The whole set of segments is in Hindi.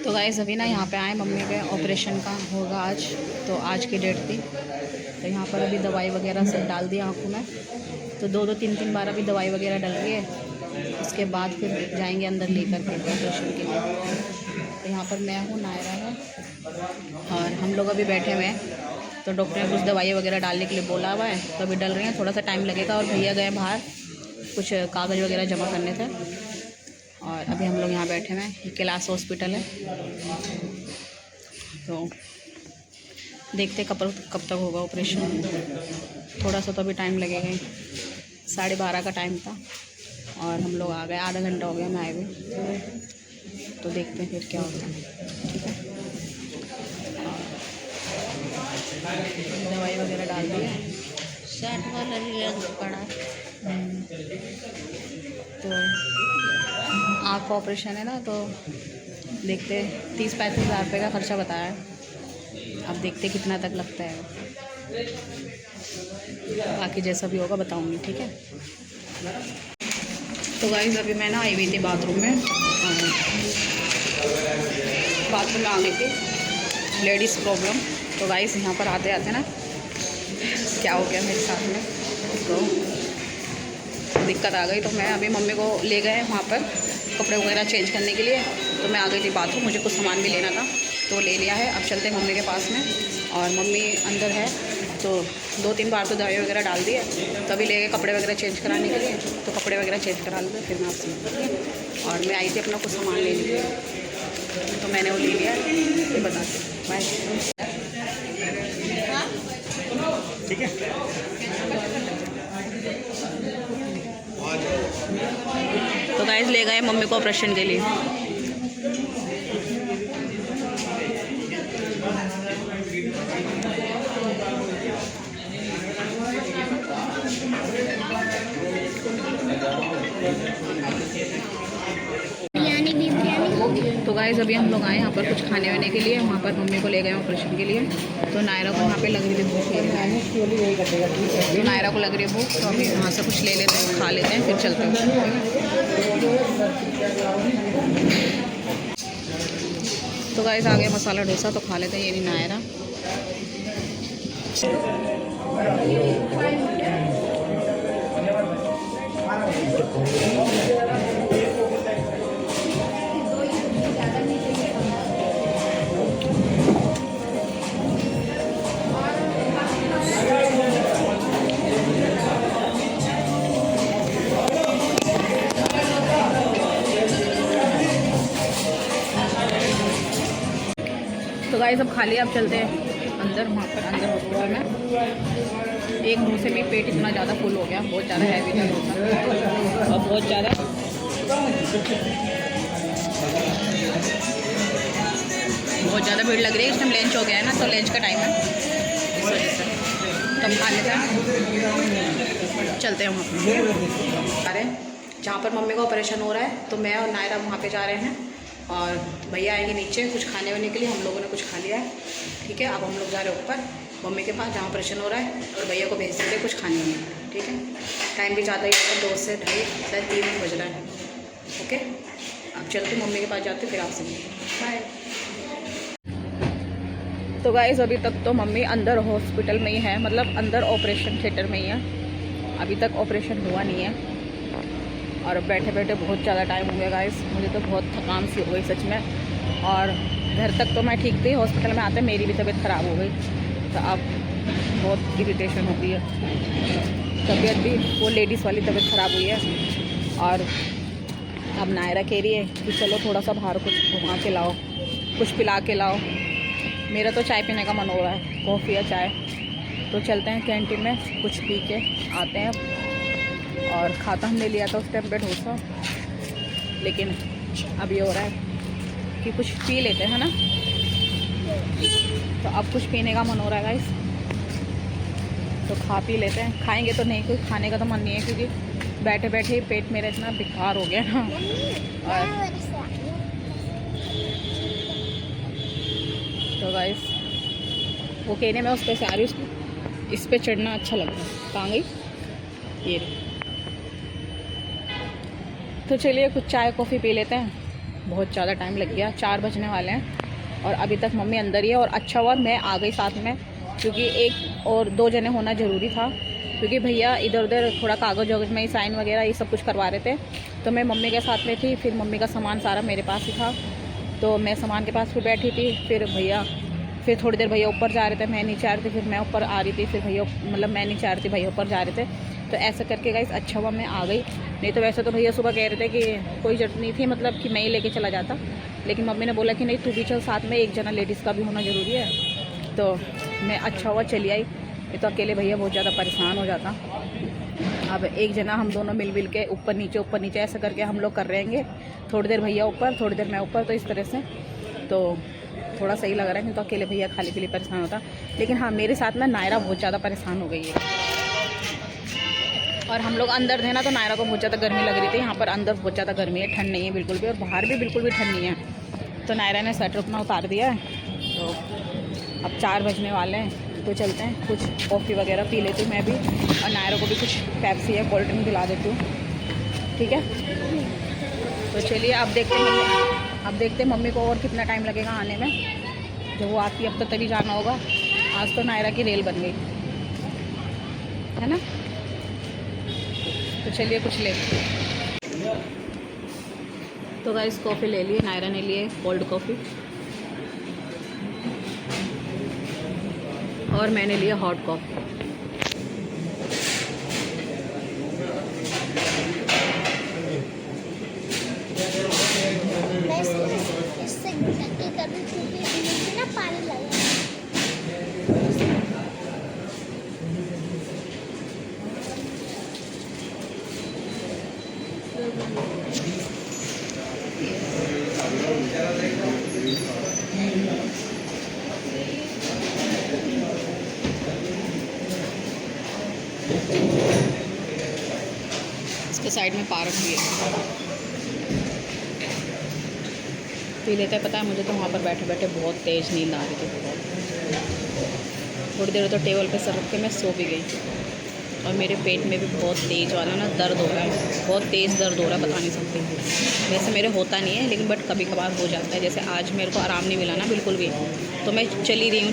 तो गाइस अभी ना यहाँ पे आए, मम्मी के ऑपरेशन का होगा आज, तो आज की डेट थी। तो यहाँ पर अभी दवाई वगैरह सब डाल दी आँखों में, तो दो तीन बार अभी दवाई वगैरह डल रही है। उसके बाद फिर जाएंगे अंदर लेकर के ऑपरेशन के लिए। तो यहाँ पर मैं हूँ, नायरा है और हम लोग अभी बैठे हुए हैं। तो डॉक्टर ने कुछ दवाई वगैरह डालने के लिए बोला हुआ है, तो अभी डल रही हैं, थोड़ा सा टाइम लगेगा। और भैया गए बाहर कुछ कागज़ वगैरह जमा करने थे, और अभी हम लोग यहाँ बैठे हुए हैं। कैलाश हॉस्पिटल है, तो देखते कब तक होगा ऑपरेशन। थोड़ा सा तो अभी टाइम लगेगा ही, 12:30 का टाइम था और हम लोग आ गए, आधा घंटा हो गया हमें आए हुए। तो देखते हैं फिर क्या होता है। ठीक है, दवाई वगैरह डाल दी है, शर्ट वाला पड़ा। तो आँख का ऑपरेशन है ना, तो देखते 30-35 हज़ार रुपये का खर्चा बताया है। अब देखते कितना तक लगता है, बाकी जैसा भी होगा बताऊंगी। ठीक है, तो गाइस अभी मैं ना आई हुई थी बाथरूम में, बाथरूम में आ गई थी, लेडीज़ प्रॉब्लम। तो गाइस यहाँ पर आते आते ना क्या हो गया मेरे साथ में, तो दिक्कत आ गई। तो मैं अभी मम्मी को ले गए वहाँ पर कपड़े वगैरह चेंज करने के लिए, तो मैं आ गई थी बाथरूम, मुझे कुछ सामान भी लेना था तो ले लिया है। अब चलते हैं मम्मी के पास में, और मम्मी अंदर है। तो 2-3 बार तो दवाई वगैरह डाल दी है, तभी ले गए कपड़े वगैरह चेंज कराने के लिए। तो कपड़े वगैरह चेंज करा लिए, फिर मैं आपसे मिलती। और मैं आई थी अपना कुछ सामान लेने के लिए, तो मैंने वो ले लिया, ये बताती हूँ। बाय। ठीक है, तो गाइस ले गए मम्मी को ऑपरेशन के लिए। तो गाइस अभी हम लोग आए यहाँ पर कुछ खाने वाने के लिए, वहाँ पर मम्मी को ले गए ऑपरेशन के लिए। तो नायरा को वहाँ पे लग रही थी भूख, तो नायरा को लग रही है भूख, तो अभी वहाँ से कुछ ले लेते हैं, खा लेते हैं, फिर चलते हैं। तो गाइस आ गया मसाला डोसा, तो खा लेते हैं। ये नहीं नायरा, तो गाइस अब खा लिया। अब चलते हैं अंदर, वहाँ पर अंदर हॉस्पिटल में। एक डोसे में पेट इतना ज़्यादा फुल हो गया, बहुत ज़्यादा हैवी था डोसा, और बहुत ज़्यादा भीड़ लग रही है। इस टाइम लंच हो गया है ना, तो लंच का टाइम है, इस वजह से। तो हम खा लेते हैं, चलते हैं वहाँ पर। अरे जहाँ पर मम्मी का ऑपरेशन हो रहा है, तो मैं और नायरा वहाँ पे जा रहे हैं, और भैया आएंगे नीचे कुछ खाने वाने के लिए। हम लोगों ने कुछ खा लिया है। ठीक है, अब हम लोग जा रहे हैं ऊपर मम्मी के पास जहाँ ऑपरेशन हो रहा है, और भैया को भेज देंगे कुछ खाने वाने। ठीक है, टाइम भी ज़्यादा ही होगा, 2 से 2:30 शायद 3 बज रहा है। ओके, अब चलते मम्मी के पास जाते, फिर आपसे बाय। तो गाइस अभी तक तो मम्मी अंदर हॉस्पिटल में ही है, मतलब अंदर ऑपरेशन थिएटर में ही है। अभी तक ऑपरेशन हुआ नहीं है, और बैठे बैठे बहुत ज़्यादा टाइम हो गया गाइस। मुझे तो बहुत थकान सी हो गई सच में। और घर तक तो मैं ठीक थी, हॉस्पिटल में आते मेरी भी तबीयत ख़राब हो गई। तो अब बहुत इरिटेशन होती है, तबीयत भी वो लेडीज़ वाली तबीयत ख़राब हुई है। और अब नायरा कह रही है कि चलो थोड़ा सा बाहर कुछ घुमा के लाओ, कुछ पिला के लाओ। मेरा तो चाय पीने का मन हो रहा है, कॉफ़ी या चाय। तो चलते हैं कैंटीन में, कुछ पी के आते हैं। और खाता हमने लिया था उस टाइम पे डोसा, लेकिन अब ये हो रहा है कि कुछ पी लेते हैं ना। तो अब कुछ पीने का मन हो रहा है गाइस, तो खा पी लेते हैं। खाएंगे तो नहीं, कोई खाने का तो मन नहीं है, क्योंकि बैठे बैठे ही पेट मेरा इतना बेकार हो गया ना। और तो गाइस वो कहने में उस पर से आ रही, उसको इस पर चढ़ना अच्छा लग रहा है। कहाँ गई ये? तो चलिए कुछ चाय कॉफ़ी पी लेते हैं, बहुत ज़्यादा टाइम लग गया, 4 बजने वाले हैं और अभी तक मम्मी अंदर ही है। और अच्छा हुआ मैं आ गई साथ में, क्योंकि एक और 2 जने होना ज़रूरी था, क्योंकि भैया इधर उधर थोड़ा कागज़ वगज में ही साइन वगैरह ये सब कुछ करवा रहे थे। तो मैं मम्मी के साथ में थी, फिर मम्मी का सामान सारा मेरे पास ही था, तो मैं सामान के पास फिर बैठी थी। फिर थोड़ी देर भैया ऊपर जा रहे थे, मैं नीचे आ रही थी, फिर मैं ऊपर आ रही थी, फिर भैया मतलब मैं नीचे आ रही थी, भैया ऊपर जा रहे थे। तो ऐसा करके गाइस अच्छा हुआ मैं आ गई, नहीं तो वैसे तो भैया सुबह कह रहे थे कि कोई जरूरत नहीं थी, मतलब कि मैं ही लेके चला जाता, लेकिन मम्मी ने बोला कि नहीं तू भी चल साथ में, एक जना लेडीज़ का भी होना ज़रूरी है। तो मैं अच्छा हुआ चली आई, नहीं तो अकेले भैया बहुत ज़्यादा परेशान हो जाता। अब एक जना हम दोनों मिल के ऊपर नीचे ऐसा करके हम लोग कर रहेंगे, थोड़ी देर भैया ऊपर थोड़ी देर मैं ऊपर, तो इस तरह से तो थोड़ा सही लग रहा है, नहीं तो अकेले भैया खाली पीली परेशान होता। लेकिन हाँ, मेरे साथ ना नायरा बहुत ज़्यादा परेशान हो गई है, और हम लोग अंदर थे ना, तो नायरा को बहुत ज़्यादा गर्मी लग रही थी। यहाँ पर अंदर बहुत ज़्यादा गर्मी है, ठंड नहीं है बिल्कुल भी, और बाहर भी बिल्कुल भी ठंड नहीं है। तो नायरा ने स्वेटर अपना उतार दिया है। तो अब 4 बजने वाले हैं, तो चलते हैं, कुछ कॉफ़ी वगैरह पी लेती हूँ मैं भी, और नायरा को भी कुछ पेप्सी या कोल्ड ड्रिंक दिला देती हूँ, ठीक है। तो चलिए अब देखते हैं मम्मी को और कितना टाइम लगेगा आने में। जब वो आती है अब तो तभी जाना होगा। आज तो नायरा की रेल बन गई है ना। तो चलिए कुछ ले, तो गाइस कॉफ़ी ले लिए, नायरा ने लिए कोल्ड कॉफ़ी और मैंने लिया हॉट कॉफ़ी। इसके साइड में पार्क भी है, पी लेते हैं। पता है मुझे तो वहाँ पर बैठे बैठे बहुत तेज़ नींद आ रही थी, बहुत। थोड़ी देर तो टेबल पे सर रख के मैं सो भी गई, और मेरे पेट में भी बहुत तेज़ वाला ना दर्द हो रहा है, बहुत तेज़ दर्द हो रहा है, बता नहीं सकती। वैसे मेरे होता नहीं है, लेकिन बट कभी कभार हो जाता है। जैसे आज मेरे को आराम नहीं मिला ना बिल्कुल भी, तो मैं चली रही हूँ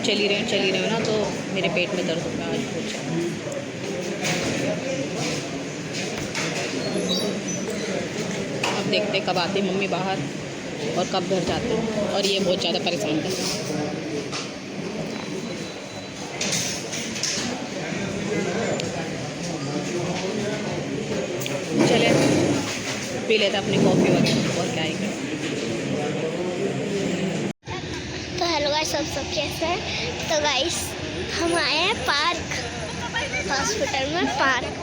ना, तो मेरे पेट में दर्द हो रहा है आज बहुत ज़्यादा। अब देखते कब आती मम्मी बाहर और कब घर जाते हैं, और ये बहुत ज़्यादा परेशान करते हैं। चले पी लेते अपनी कॉफ़ी वगैरह, और क्या ही करें। तो हेलो गाइस, सब कैसे हैं। तो गाइस हम आए हैं पार्क, हॉस्पिटल में पार्क,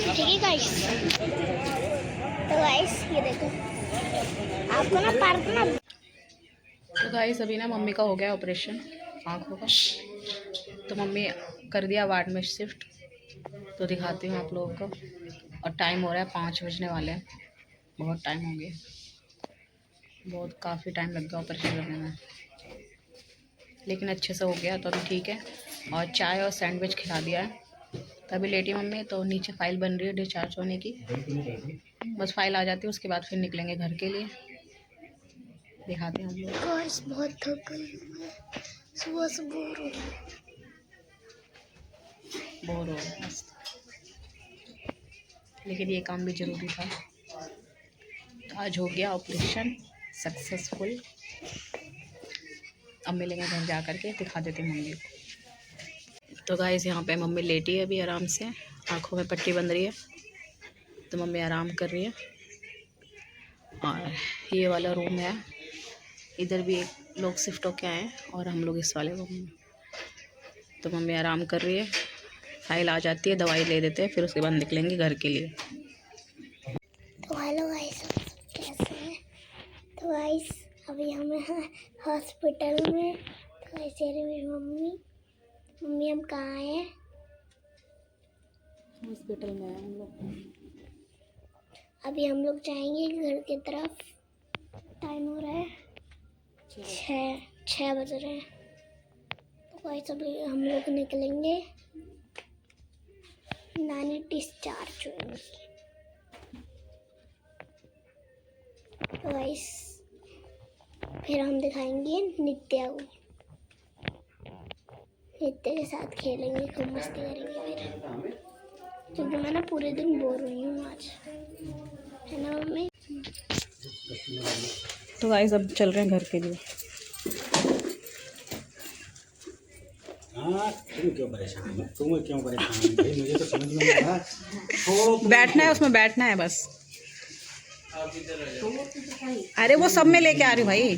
ठीक है गाइस। तो गाइस ये देखो, आपको ना पार्क ना। तो गाइस अभी ना मम्मी का हो गया ऑपरेशन आँखों का, तो मम्मी कर दिया वार्ड में शिफ्ट। तो दिखाती हूँ आप लोगों को, और टाइम हो रहा है 5 बजने वाले हैं, बहुत टाइम हो गया, बहुत काफ़ी टाइम लग गया ऑपरेशन करने में, लेकिन अच्छे से हो गया तो अभी ठीक है। और चाय और सैंडविच खिला दिया है, तभी लेटी मम्मी। तो नीचे फाइल बन रही है डिस्चार्ज होने की, बस फाइल आ जाती है, उसके बाद फिर निकलेंगे घर के लिए। दिखाते हैं हम लोग। गाइस बहुत थक गई, सुबह से बोर हो रहा है मस्त, लेकिन ये काम भी ज़रूरी था। तो आज हो गया ऑपरेशन सक्सेसफुल। अब मिलेंगे घर जा कर के, दिखा देते हैं मम्मी को। तो गाइस यहाँ पे मम्मी लेटी है अभी आराम से, आँखों में पट्टी बंध रही है, तो मम्मी आराम कर रही है। और ये वाला रूम है, इधर भी एक लोग शिफ्ट होके आए हैं, और हम लोग इस वाले रूम में। तो मम्मी आराम कर रही है, फाइल आ जाती है, दवाई ले देते हैं, फिर उसके बाद निकलेंगे घर के लिए। तो हेलो गाइस, कैसे हैं। तो गाइस अभी हम हैं हॉस्पिटल में। तो गाइस ये रही मेरी मम्मी हम कहाँ आए हैं, हॉस्पिटल में हम लोग। अभी हम लोग जाएंगे घर की तरफ। टाइम हो रहा है 6 बज रहे हैं। तो गाइस अभी हम लोग निकलेंगे, नानी डिस्चार्ज होंगी। तो गाइस फिर हम दिखाएंगे नित्या को। नित्या के साथ खेलेंगे, खूब मस्ती करेंगे फिर, क्योंकि मैं ना पूरे दिन बोर हुई हूँ आज, है ना मम्मी? तो गाइस अब चल रहे हैं घर के लिए। तुम क्यों परेशान हो? तुम क्यों परेशान हो भाई? मुझे तो समझ में नहीं आ रहा। छोड़ो तुम। बैठना है उसमें, बैठना है बस। अरे वो सब में लेके आ रही हूँ भाई।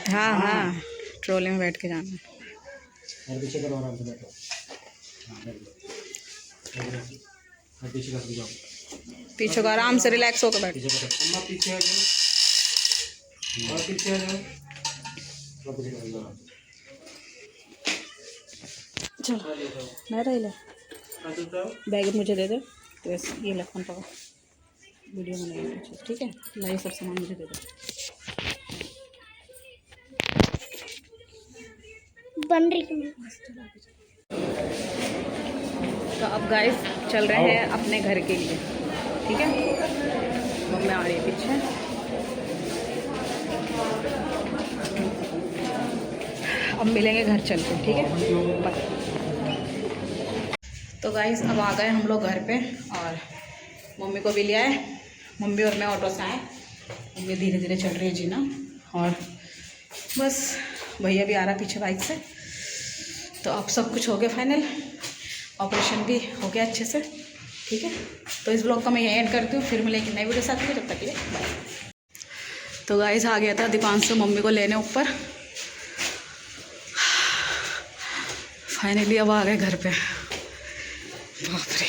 हाँ हाँ, ट्रोली में बैठ के जाना है। और पीछे करो, आराम से बैठो। हाँ, बैठ जाओ। और पीछे कर जाओ। पीछे को आराम से रिलैक्स होकर बैठ। पीछे करो। अम्मा पीछे आ जाओ। और पीछे आ जाओ। और पीछे कर जाओ। चलो मैं रही ले, बैग मुझे दे दे। तो ये ले फोन पकड़, वीडियो बनाएंगे, ठीक है? ला ये सब सामान मुझे दे दे। बन रही है। तो अब गाइस चल रहे हैं अपने घर के लिए, ठीक है? मम्मी आ रही है पीछे। अब मिलेंगे घर चल के, ठीक है? बाय। तो गाइस अब आ गए हम लोग घर पे, और मम्मी को भी लिया है। मम्मी और मैं ऑटो से आए। मम्मी धीरे धीरे चल रही है जीना, और बस भैया भी आ रहा पीछे बाइक से। तो अब सब कुछ हो गया फाइनल, ऑपरेशन भी हो गया अच्छे से, ठीक है? तो इस ब्लॉग का मैं यही एंड करती हूँ, फिर मिलेंगे नई वीडियो साथ में, जब तक के लिए बाय। तो गाइस आ गया था दीपांशु मम्मी को लेने ऊपर। फाइनली अब आ गए घर पे। बाप रे।